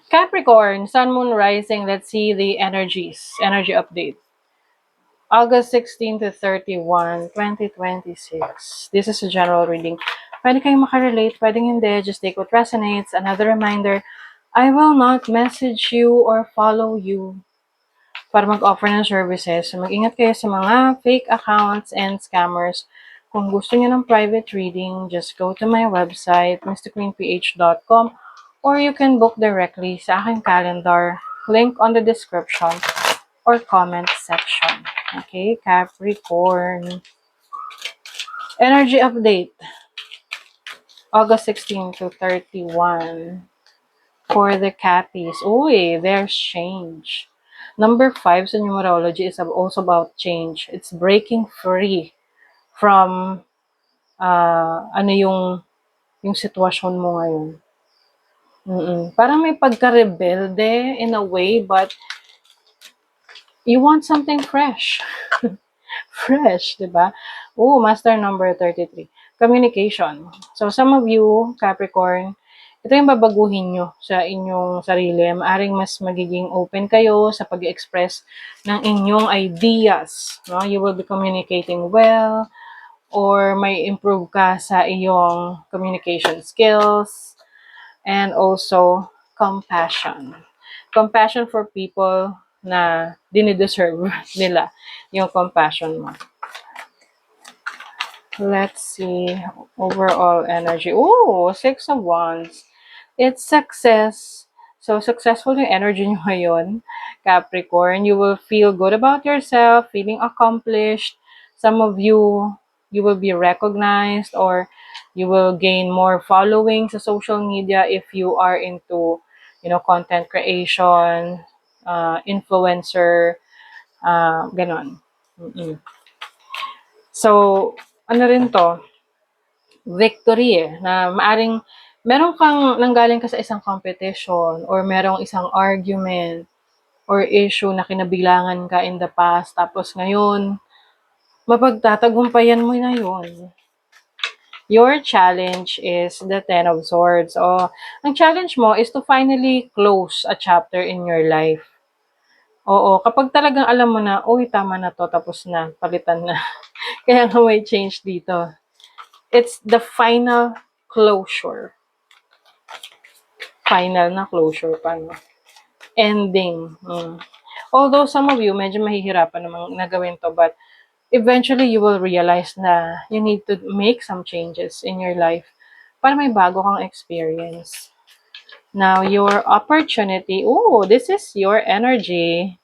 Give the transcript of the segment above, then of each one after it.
Capricorn, Sun, Moon, Rising. Let's see the energies. Energy update. August 16 to 31, 2026. This is a general reading. Pwede kayong makarelate, pwedeng hindi. Just take what resonates. Another reminder, I will not message you or follow you para mag-offer ng services. So, mag-ingat kayo sa mga fake accounts and scammers. Kung gusto niyo ng private reading, just go to my website, mrqueenph.com, or you can book directly sa aking calendar. Link on the description or comment section. Okay, Capricorn. Energy update. August 16 to 31. For the Cappies. Uy, there's change. Number 5 sa numerology is also about change. It's breaking free from ano yung sitwasyon mo ngayon. Parang may pagka-rebelde in a way, but you want something fresh. Fresh, di ba? Oh, master number 33. Communication. So, some of you, Capricorn, ito yung babaguhin nyo sa inyong sarili. Maaring mas magiging open kayo sa pag-express ng inyong ideas. No? You will be communicating well, or may improve ka sa iyong communication skills, and also compassion. Compassion for people na dinideserve nila yung compassion mo. Let's see. Overall energy. Oh, 6 of Wands. It's success. So, successful yung energy nyo ngayon, Capricorn. You will feel good about yourself, feeling accomplished. Some of you, you will be recognized, or you will gain more following sa social media if you are into, content creation, influencer, ganon. So, ano rin to? Victory na maaring meron kang nanggaling ka sa isang competition, or merong isang argument or issue na kinabilangan ka in the past, tapos ngayon mapagtatagumpayan mo na yun. Your challenge is the 10 of Swords. O, ang challenge mo is to finally close a chapter in your life. Oo, kapag talagang alam mo na, uy, tama na to, tapos na, palitan na. Kaya nga may change dito. It's the final closure. Final na closure pa, no? Ending. Although some of you, medyo mahihirapan namang nagawin to, but eventually you will realize na you need to make some changes in your life para may bago kang experience. Now, your opportunity. Oh, this is your energy.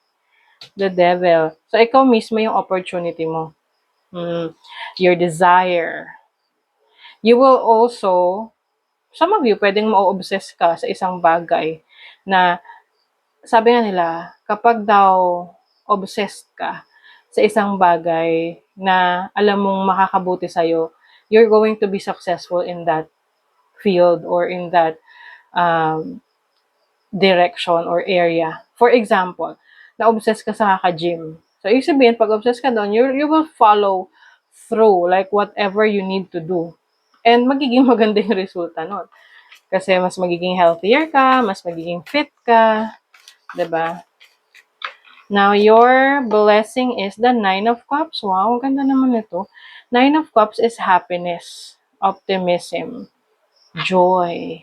The Devil. So, ikaw mismo yung opportunity mo. Your desire. You will also, some of you, pwedeng ma-obsess ka sa isang bagay na, sabi nga nila, kapag daw obsessed ka sa isang bagay na alam mong makakabuti sa'yo, you're going to be successful in that field or in that direction or area. For example, na-obsess ka sa kaka-gym. So, ibig sabihin, pag obsess ka doon, you will follow through, like whatever you need to do. And magiging maganda yung resulta nun. Kasi mas magiging healthier ka, mas magiging fit ka, diba? Now, your blessing is the 9 of Cups. Wow, ganda naman ito. 9 of Cups is happiness, optimism, joy.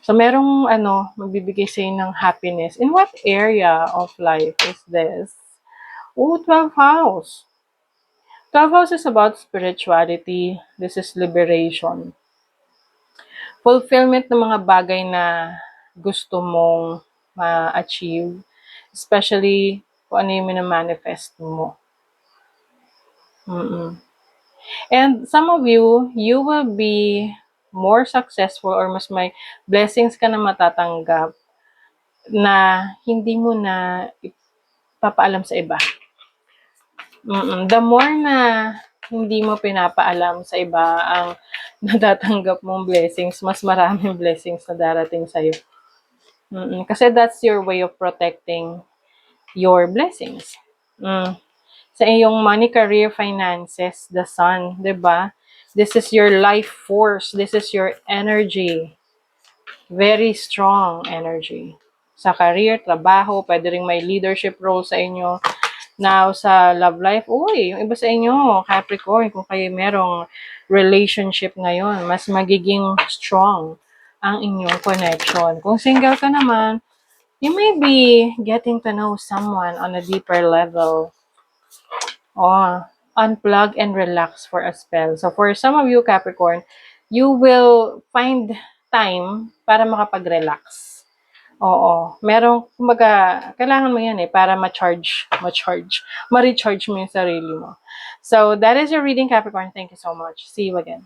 So, merong magbibigay sa'yo ng happiness. In what area of life is this? Oh, 12th house. 12th house is about spirituality. This is liberation. Fulfillment ng mga bagay na gusto mong ma-achieve. Especially kung ano yung minamanifest mo. And some of you, you will be more successful, or mas may blessings ka na matatanggap na hindi mo na ipapaalam sa iba. The more na hindi mo pinapaalam sa iba ang natatanggap mong blessings, mas maraming blessings na darating sa'yo. Kasi that's your way of protecting your blessings. Sa iyong money, career, finances, the sun, 'di ba? This is your life force. This is your energy. Very strong energy. Sa career, trabaho, pwede ring may leadership role sa inyo. Now, sa love life, uy, yung iba sa inyo, Capricorn, kung kayo merong relationship ngayon, mas magiging strong ang inyong connection. Kung single ka naman, you may be getting to know someone on a deeper level. Oh, unplug and relax for a spell. So for some of you, Capricorn, you will find time para makapag-relax. Oo, merong, kumbaga, kailangan mo yan para ma-recharge mo yung sarili mo. So, that is your reading, Capricorn. Thank you so much. See you again.